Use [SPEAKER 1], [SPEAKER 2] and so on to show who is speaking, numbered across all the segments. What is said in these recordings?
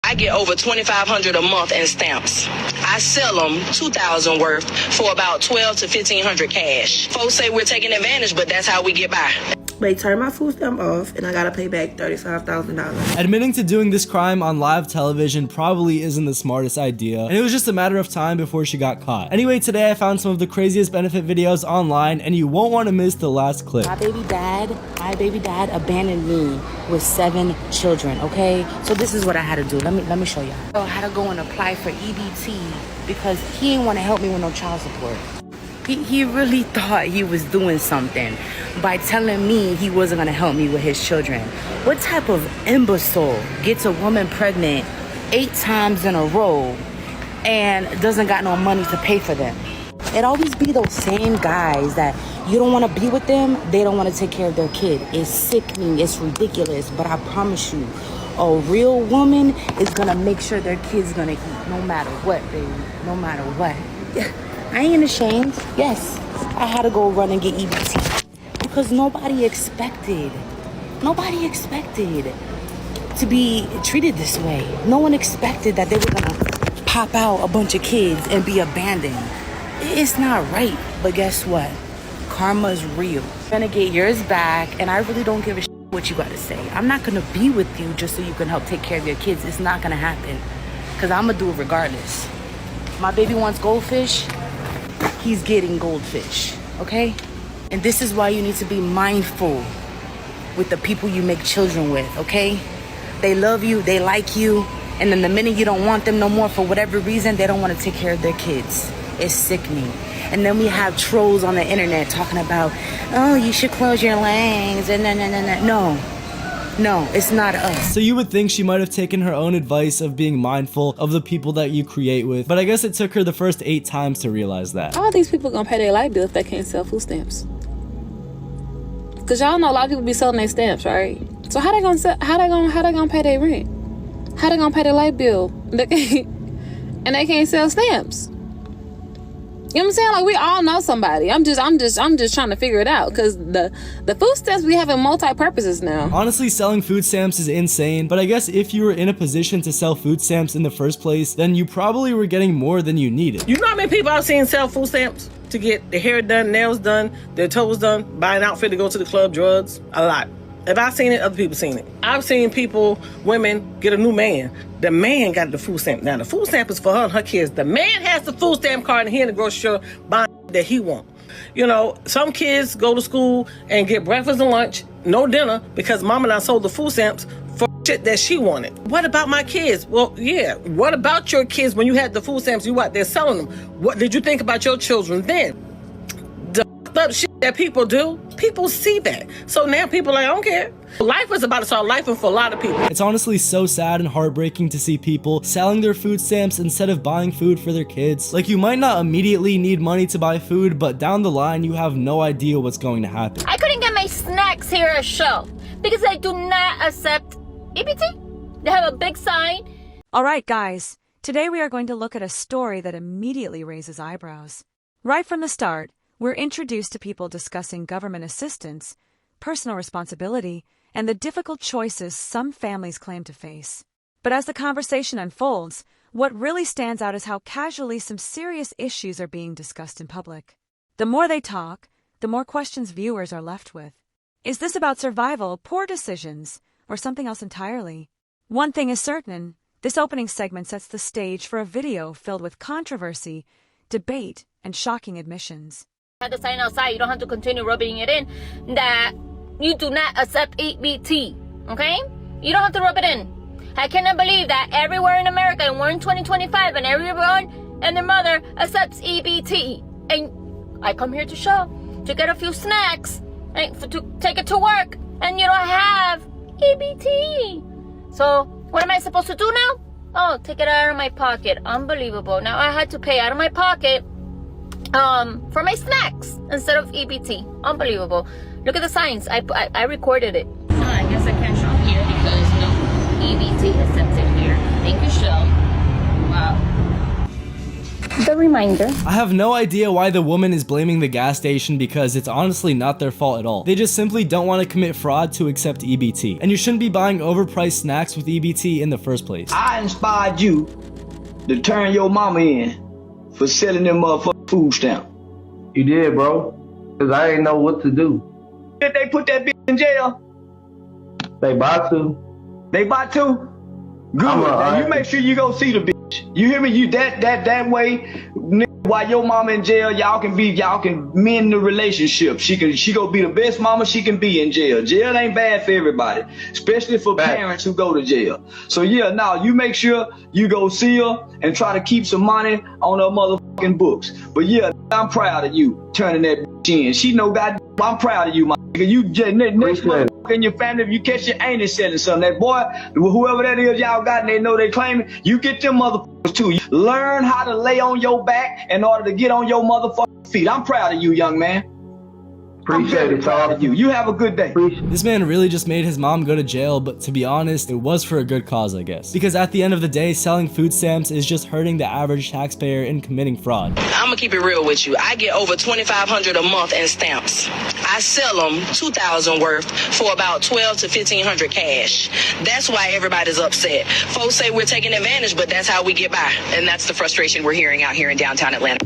[SPEAKER 1] I get over $2,500 a month in stamps. I sell them $2,000 worth for about $1,200 to $1,500 cash. Folks say we're taking advantage, but that's how we get by.
[SPEAKER 2] They turned my food stamp off, and I gotta pay back $35,000.
[SPEAKER 3] Admitting to doing this crime on live television probably isn't the smartest idea, and it was just a matter of time before she got caught. Anyway, today I found some of the craziest benefit videos online, and you won't want to miss the last clip.
[SPEAKER 4] My baby dad abandoned me with 7 children, okay? So this is what I had to do. Let me show y'all. I had to go and apply for EBT because he didn't want to help me with no child support. He really thought he was doing something by telling me he wasn't gonna help me with his children. What type of imbecile gets a woman pregnant 8 times in a row and doesn't got no money to pay for them? It always be those same guys that you don't want to be with them, they don't want to take care of their kid. It's sickening, it's ridiculous, but I promise you, a real woman is gonna make sure their kid's gonna eat no matter what, baby, no matter what. I ain't ashamed. Yes, I had to go run and get EBT because nobody expected to be treated this way. No one expected that they were gonna pop out a bunch of kids and be abandoned. It's not right, but guess what? Karma's real. You're gonna get yours back, and I really don't give a shit what you gotta say. I'm not gonna be with you just so you can help take care of your kids. It's not gonna happen, because I'm gonna do it regardless. My baby wants goldfish, he's getting goldfish, okay? And this is why you need to be mindful with the people you make children with, okay? They love you, they like you, and then the minute you don't want them no more for whatever reason, they don't want to take care of their kids. It's sickening. And then we have trolls on the internet talking about, oh, you should close your legs, and no, it's not us.
[SPEAKER 3] So you would think she might have taken her own advice of being mindful of the people that you create with, but I guess it took her the first 8 times to realize that.
[SPEAKER 5] All these people gonna pay their light bill if they can't sell food stamps. Cause y'all know a lot of people be selling their stamps, right? So how they gonna pay their rent? How they gonna pay their light bill? And they can't sell stamps. You know what I'm saying? Like, we all know somebody. I'm just trying to figure it out, because the food stamps we have in multi-purposes now.
[SPEAKER 3] Honestly, selling food stamps is insane, but I guess if you were in a position to sell food stamps in the first place, then you probably were getting more than you needed.
[SPEAKER 6] You know how many people I've seen sell food stamps to get their hair done, nails done, their toes done, buy an outfit to go to the club, drugs? A lot. If I've seen it, other people seen it. I've seen people, women, get a new man. The man got the food stamp. Now, the food stamp is for her and her kids. The man has the food stamp card and he in the grocery store buying that he want. You know, some kids go to school and get breakfast and lunch, no dinner, because mama done sold the food stamps for shit that she wanted. What about my kids? Well, yeah, what about your kids when you had the food stamps? You out there selling them? What did you think about your children then? The up shit that people do, people see that. So now people are like, I don't care. Life is about to start life for a lot of people.
[SPEAKER 3] It's honestly so sad and heartbreaking to see people selling their food stamps instead of buying food for their kids. Like, you might not immediately need money to buy food, but down the line you have no idea what's going to happen.
[SPEAKER 7] I couldn't get my snacks here at shelf because I do not accept EBT. They have a big sign.
[SPEAKER 8] All right, guys. Today we are going to look at a story that immediately raises eyebrows. Right from the start, we're introduced to people discussing government assistance, personal responsibility, and the difficult choices some families claim to face. But as the conversation unfolds, what really stands out is how casually some serious issues are being discussed in public. The more they talk, the more questions viewers are left with. Is this about survival, poor decisions, or something else entirely? One thing is certain, this opening segment sets the stage for a video filled with controversy, debate, and shocking admissions.
[SPEAKER 7] Have the sign outside, you don't have to continue rubbing it in, that you do not accept EBT, okay? You don't have to rub it in. I cannot believe that everywhere in America, and we're in 2025, and everyone and their mother accepts EBT. And I come here to show, to get a few snacks, and to take it to work, and you don't have EBT. So what am I supposed to do now? Oh, take it out of my pocket. Unbelievable. Now I had to pay out of my pocket for my snacks instead of EBT. Unbelievable. Look at the signs. I recorded it. I guess I can't shop here because no EBT accepted here. Thank you, Shell. Wow.
[SPEAKER 5] The
[SPEAKER 7] reminder.
[SPEAKER 3] I have no idea why the woman is blaming the gas station because it's honestly not their fault at all. They just simply don't want to commit fraud to accept EBT. And you shouldn't be buying overpriced snacks with EBT in the first place.
[SPEAKER 9] I inspired you to turn your mama in for selling them motherfucking food stamp.
[SPEAKER 10] You did, bro. Cause I didn't know what to do.
[SPEAKER 9] Did they put that bitch in jail?
[SPEAKER 10] They about to.
[SPEAKER 9] They about to? Good. Now you make sure you go see the bitch. You hear me? You that way, while your mama in jail, y'all can mend the relationship. She go be the best mama she can be in jail. Jail ain't bad for everybody, especially for parents who go to jail. So yeah, now you make sure you go see her and try to keep some money on her motherfucking books. But yeah, I'm proud of you turning that bitch in. She know goddamn, I'm proud of you, my nigga. You just next motherfucker in your family, if you catch your auntie selling something, that boy, whoever that is y'all got and they know they claiming, you get them motherfuckers too. You learn how to lay on your back in order to get on your motherfucking feet. I'm proud of you, young man.
[SPEAKER 10] Appreciate it,
[SPEAKER 9] proud of you. You have a good day.
[SPEAKER 3] This man really just made his mom go to jail, but to be honest, it was for a good cause, I guess. Because at the end of the day, selling food stamps is just hurting the average taxpayer and committing fraud.
[SPEAKER 1] I'm gonna keep it real with you. I get over $2,500 a month in stamps. I sell them $2,000 worth for about $1,200 to $1,500 cash. That's why everybody's upset. Folks say we're taking advantage, but that's how we get by. And that's the frustration we're hearing out here in downtown Atlanta.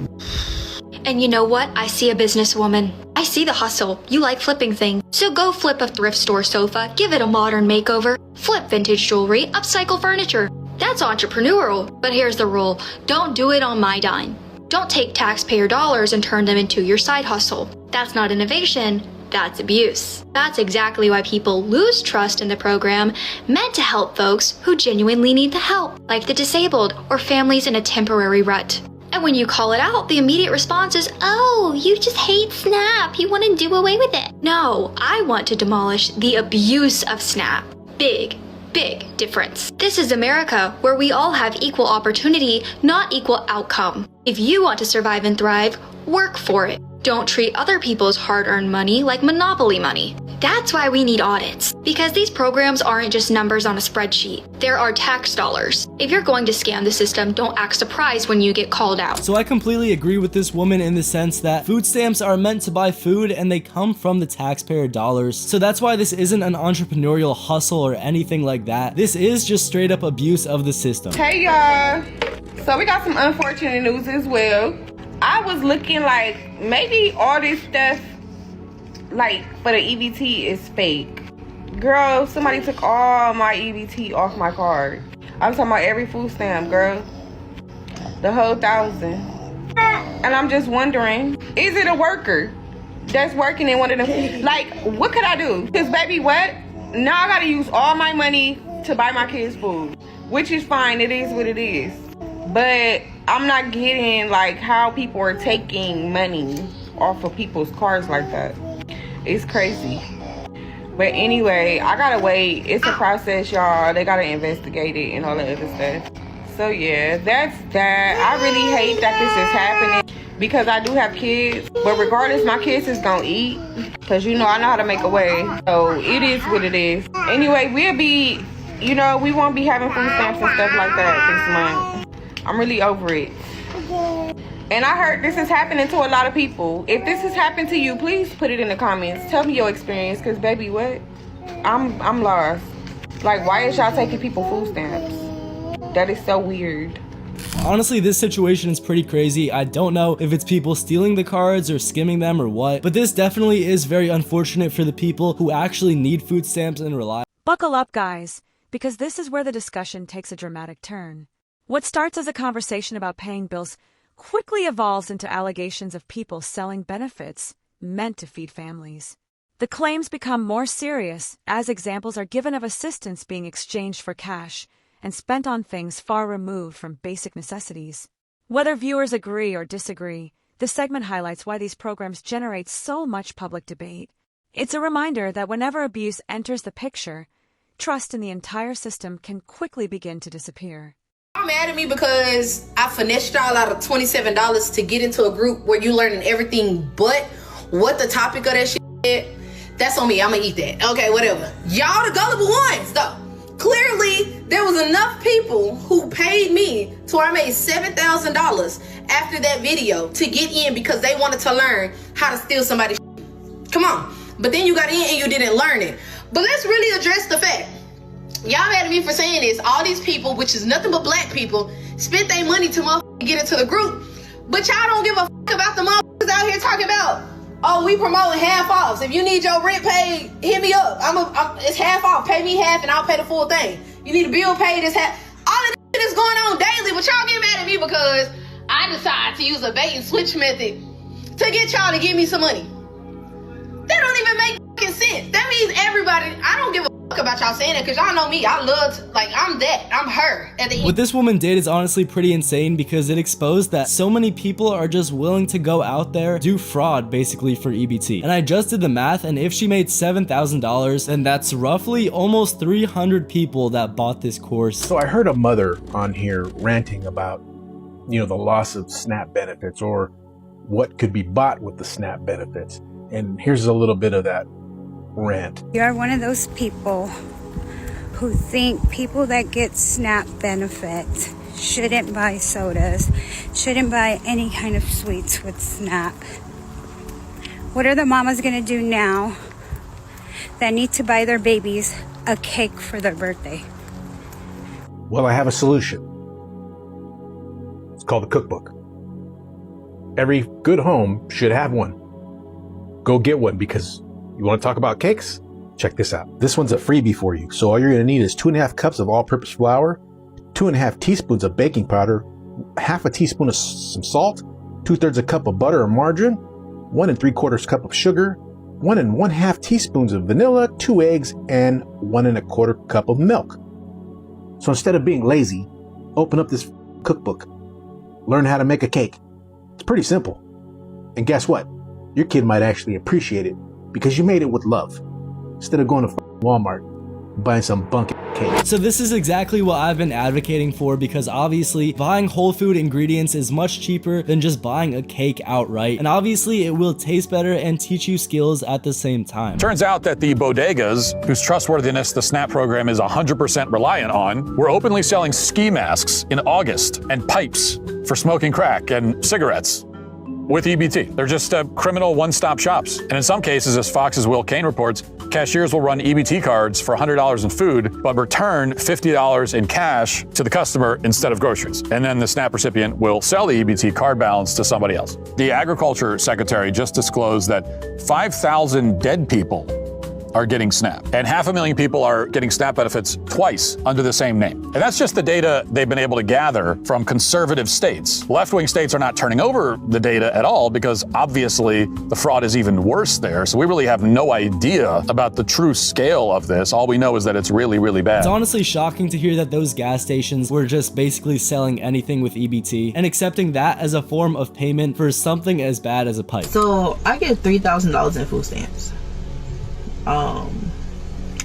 [SPEAKER 11] And you know what? I see a businesswoman. I see the hustle. You like flipping things. So go flip a thrift store sofa, give it a modern makeover, flip vintage jewelry, upcycle furniture. That's entrepreneurial. But here's the rule. Don't do it on my dime. Don't take taxpayer dollars and turn them into your side hustle. That's not innovation. That's abuse. That's exactly why people lose trust in the program meant to help folks who genuinely need the help, like the disabled or families in a temporary rut. And when you call it out, the immediate response is, oh, you just hate SNAP. You want to do away with it. No, I want to demolish the abuse of SNAP. Big difference. This is America, where we all have equal opportunity, not equal outcome. If you want to survive and thrive, work for it. Don't treat other people's hard-earned money like monopoly money. That's why we need audits, because these programs aren't just numbers on a spreadsheet. There are tax dollars. If you're going to scam the system, don't act surprised when you get called out.
[SPEAKER 3] So I completely agree with this woman in the sense that food stamps are meant to buy food and they come from the taxpayer dollars. So that's why this isn't an entrepreneurial hustle or anything like that. This is just straight up abuse of the system.
[SPEAKER 12] Hey y'all, so we got some unfortunate news as well. I was looking like maybe all this stuff like for the EBT is fake. Girl, somebody took all my EBT off my card. I'm talking about every food stamp, girl. The whole 1,000. And I'm just wondering, is it a worker that's working in one of them? Like, what could I do? Because baby, what? Now I gotta use all my money to buy my kids food, which is fine. It is what it is. But I'm not getting like how people are taking money off of people's cards like that. It's crazy. But anyway, I gotta wait. It's a process, y'all. They gotta investigate it and all that other stuff. So yeah, that's that. I really hate that this is happening because I do have kids. But regardless, my kids is gonna eat. Because you know, I know how to make a way. So it is what it is. Anyway, we'll be, you know, we won't be having food stamps and stuff like that this month. I'm really over it. And I heard this is happening to a lot of people. If this has happened to you, please put it in the comments. Tell me your experience, because baby, what? I'm lost. Like, why is y'all taking people food stamps? That is so weird.
[SPEAKER 3] Honestly, this situation is pretty crazy. I don't know if it's people stealing the cards or skimming them or what, but this definitely is very unfortunate for the people who actually need food stamps and rely.
[SPEAKER 8] Buckle up, guys, because this is where the discussion takes a dramatic turn. What starts as a conversation about paying bills quickly evolves into allegations of people selling benefits meant to feed families. The claims become more serious as examples are given of assistance being exchanged for cash and spent on things far removed from basic necessities. Whether viewers agree or disagree, this segment highlights why these programs generate so much public debate. It's a reminder that whenever abuse enters the picture, trust in the entire system can quickly begin to disappear.
[SPEAKER 13] Y'all mad at me because I finessed y'all out of $27 to get into a group where you learning everything but what the topic of that shit is. That's on me. I'm gonna eat that. Okay, whatever. Y'all the gullible ones, though. Clearly, there was enough people who paid me in to where I made $7,000 after that video to get in because they wanted to learn how to steal somebody's shit. Come on. But then you got in and you didn't learn it. But let's really address the fact. Y'all mad at me for saying this. All these people, which is nothing but black people, spent their money to motherfucking get into the group. But y'all don't give a fuck about the motherfuckers out here talking about, oh, we promoting half offs. If you need your rent paid, hit me up. It's half off. Pay me half and I'll pay the full thing. You need a bill paid, it's half. All of this is going on daily, but y'all get mad at me because I decide to use a bait and switch method to get y'all to give me some money. That don't even make fucking sense. That means everybody, I don't give a fuck about y'all saying that because y'all know me. I love, I'm that. I'm her at the end.
[SPEAKER 3] What this woman did is honestly pretty insane because it exposed that so many people are just willing to go out there, do fraud basically for EBT. And I just did the math, and if she made $7,000, then that's roughly almost 300 people that bought this course.
[SPEAKER 14] So I heard a mother on here ranting about, the loss of SNAP benefits or what could be bought with the SNAP benefits. And here's a little bit of that rant.
[SPEAKER 15] You're one of those people who think people that get SNAP benefits shouldn't buy sodas, shouldn't buy any kind of sweets with SNAP. What are the mamas gonna do now that need to buy their babies a cake for their birthday?
[SPEAKER 14] Well, I have a solution. It's called a cookbook. Every good home should have one. Go get one because you want to talk about cakes? Check this out. This one's a freebie for you. So all you're going to need is 2.5 cups of all-purpose flour, 2.5 teaspoons of baking powder, half a teaspoon of some salt, 2/3 a cup of butter or margarine, 1 3/4 cup of sugar, 1 1/2 teaspoons of vanilla, 2 eggs, and 1 1/4 cup of milk. So instead of being lazy, open up this cookbook. Learn how to make a cake. It's pretty simple. And guess what? Your kid might actually appreciate it because you made it with love instead of going to Walmart and buying some bunk cake.
[SPEAKER 3] So this is exactly what I've been advocating for because obviously buying whole food ingredients is much cheaper than just buying a cake outright. And obviously it will taste better and teach you skills at the same time.
[SPEAKER 16] Turns out that the bodegas, whose trustworthiness the SNAP program is 100% reliant on, were openly selling ski masks in August and pipes for smoking crack and cigarettes with EBT. They're just criminal one-stop shops. And in some cases, as Fox's Will Kane reports, cashiers will run EBT cards for $100 in food, but return $50 in cash to the customer instead of groceries. And then the SNAP recipient will sell the EBT card balance to somebody else. The Agriculture Secretary just disclosed that 5,000 dead people are getting SNAP, and 500,000 people are getting SNAP benefits twice under the same name. And that's just the data they've been able to gather from conservative states. Left-wing states are not turning over the data at all because obviously the fraud is even worse there. So we really have no idea about the true scale of this. All we know is that it's really, really bad.
[SPEAKER 3] It's honestly shocking to hear that those gas stations were just basically selling anything with EBT and accepting that as a form of payment for something as bad as a pipe.
[SPEAKER 2] So I get $3,000 in food stamps.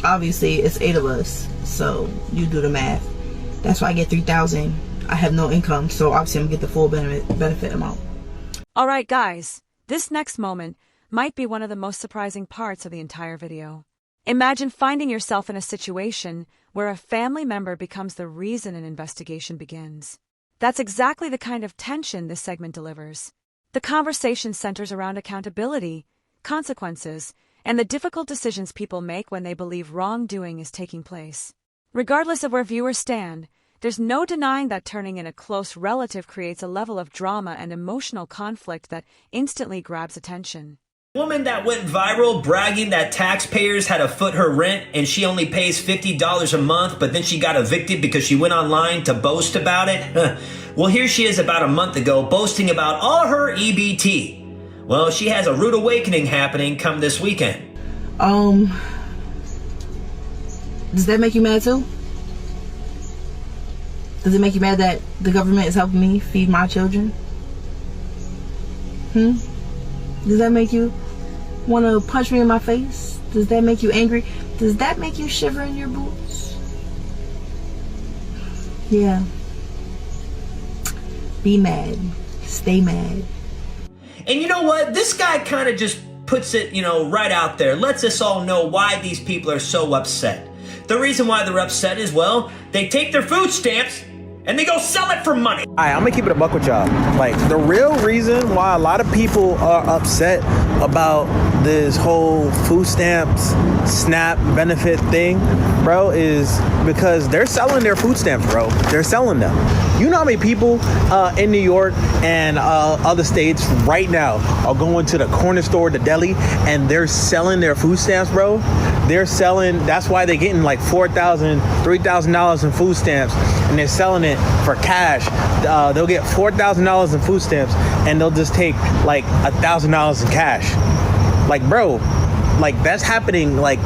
[SPEAKER 2] Obviously it's 8 of us, so you do the math. That's why I get $3,000. I have no income, so obviously I'm gonna get the full benefit amount.
[SPEAKER 8] All right, guys, this next moment might be one of the most surprising parts of the entire video. Imagine finding yourself in a situation where a family member becomes the reason an investigation begins. That's exactly the kind of tension this segment delivers. The conversation centers around accountability, consequences, and the difficult decisions people make when they believe wrongdoing is taking place. Regardless of where viewers stand, there's no denying that turning in a close relative creates a level of drama and emotional conflict that instantly grabs attention.
[SPEAKER 17] Woman that went viral bragging that taxpayers had to foot her rent and she only pays $50 a month, but then she got evicted because she went online to boast about it. Well, here she is about a month ago boasting about all her EBT. Well, she has a rude awakening happening come this weekend.
[SPEAKER 2] Does that make you mad too? Does it make you mad that the government is helping me feed my children? Does that make you want to punch me in my face? Does that make you angry? Does that make you shiver in your boots? Yeah. Be mad. Stay mad.
[SPEAKER 17] And you know what? This guy kind of just puts it, right out there. Lets us all know why these people are so upset. The reason why they're upset is, well, they take their food stamps and they go sell it for money.
[SPEAKER 18] Alright, I'm gonna keep it a buck with y'all. Like, the real reason why a lot of people are upset about this whole food stamps, SNAP benefit thing, bro, is because they're selling their food stamps, bro. They're selling them. You know how many people in New York and other states right now are going to the corner store, the deli, and they're selling their food stamps, bro? They're selling, that's why they're getting like $4,000, $3,000 in food stamps, and they're selling it for cash. They'll get $4,000 in food stamps, and they'll just take like $1,000 in cash. Like, bro, like that's happening like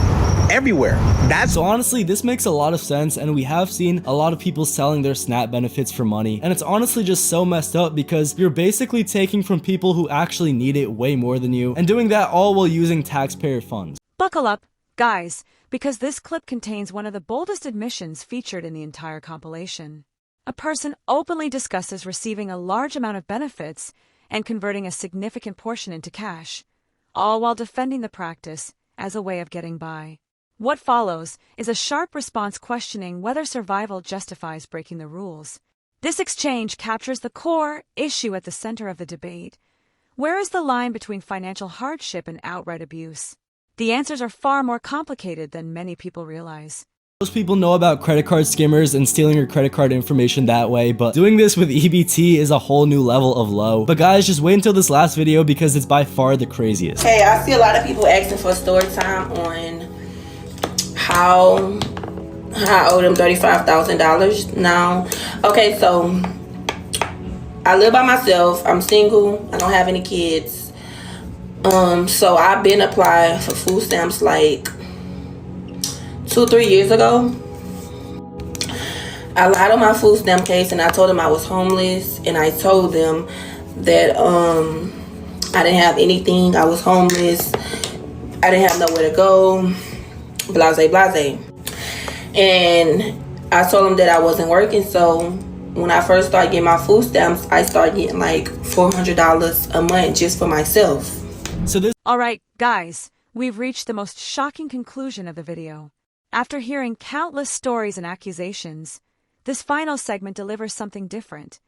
[SPEAKER 18] everywhere.
[SPEAKER 3] So honestly, this makes a lot of sense, and we have seen a lot of people selling their SNAP benefits for money, and it's honestly just so messed up because you're basically taking from people who actually need it way more than you, and doing that all while using taxpayer funds.
[SPEAKER 8] Buckle up, guys, because this clip contains one of the boldest admissions featured in the entire compilation. A person openly discusses receiving a large amount of benefits and converting a significant portion into cash, all while defending the practice as a way of getting by. What follows is a sharp response questioning whether survival justifies breaking the rules. This exchange captures the core issue at the center of the debate. Where is the line between financial hardship and outright abuse? The answers are far more complicated than many people realize.
[SPEAKER 3] Most people know about credit card skimmers and stealing your credit card information that way, but doing this with EBT is a whole new level of low. But guys, just wait until this last video because it's by far the craziest.
[SPEAKER 19] Hey, I see a lot of people asking for story time on how I owe them $35,000 now. Okay, so I live by myself. I'm single. I don't have any kids. So I've been applying for food stamps like 2-3 years ago. I lied on my food stamp case and I told them I was homeless, and I told them that I didn't have anything. I was homeless. I didn't have nowhere to go. Blase, blase. And I told them that I wasn't working. So when I first started getting my food stamps, I started getting like $400 a month just for myself.
[SPEAKER 8] Alright, guys, we've reached the most shocking conclusion of the video. After hearing countless stories and accusations, this final segment delivers something different,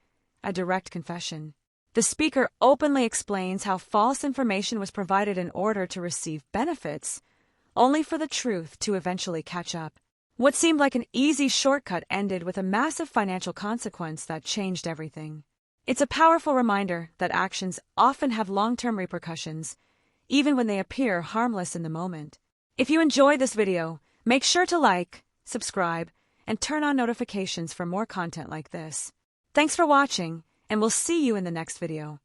[SPEAKER 8] a direct confession. The speaker openly explains how false information was provided in order to receive benefits, only for the truth to eventually catch up. What seemed like an easy shortcut ended with a massive financial consequence that changed everything. It's a powerful reminder that actions often have long-term repercussions, even when they appear harmless in the moment. If you enjoyed this video, make sure to like, subscribe, and turn on notifications for more content like this. Thanks for watching, and we'll see you in the next video.